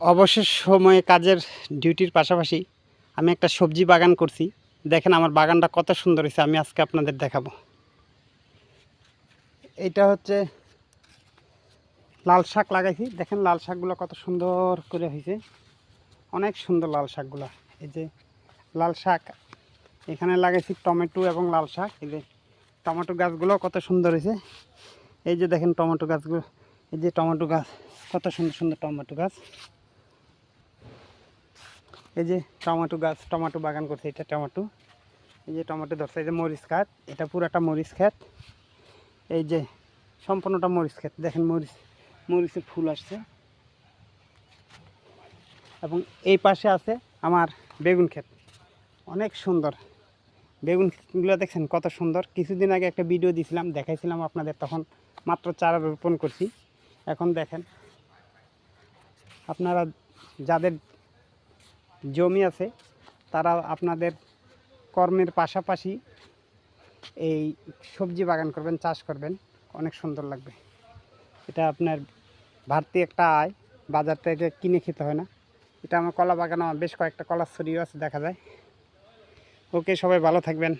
অবসর সময়ে কাজের ডিউটির পাশাপাশি আমি একটা সবজি বাগান করছি। দেখেন আমার বাগানটা কত সুন্দর হয়েছে, আমি আজকে আপনাদের দেখাবো। এইটা হচ্ছে লাল শাক লাগাইছি, দেখেন লাল শাকগুলো কত সুন্দর করে হয়েছে, অনেক সুন্দর লাল শাকগুলো। এই যে লাল শাক, এখানে লাগাইছি টমেটো এবং লাল শাক। এই যে টমেটো গাছগুলো কত সুন্দর হয়েছে, এই যে দেখেন টমেটো গাছগুলো, এই যে টমেটো গাছ, কত সুন্দর সুন্দর টমেটো গাছ। এই যে টমেটো গাছ, টমেটো বাগান করছে, এটা টমেটো। এই যে টমেটো ধরছে, এই যে মরিচ খাত, এটা পুরাটা মরিচ ক্ষেত। এই যে সম্পূর্ণটা মরিচ ক্ষেত, দেখেন মরিচে ফুল আসছে। এবং এই পাশে আছে আমার বেগুন ক্ষেত, অনেক সুন্দর বেগুন ক্ষেতগুলো দেখছেন কত সুন্দর। কিছুদিন আগে একটা ভিডিও দিয়েছিলাম, দেখাইছিলাম আপনাদের, তখন মাত্র চারা রোপণ করছি। এখন দেখেন আপনারা যাদের জমি আছে তারা আপনাদের কর্মের পাশাপাশি এই সবজি বাগান করবেন, চাষ করবেন, অনেক সুন্দর লাগবে। এটা আপনার বাড়তি একটা আয়, বাজার থেকে কিনে খেতে হয় না। এটা আমার কলা বাগানে বেশ কয়েকটা কলার ছড়িও আছে, দেখা যায়। ওকে, সবাই ভালো থাকবেন।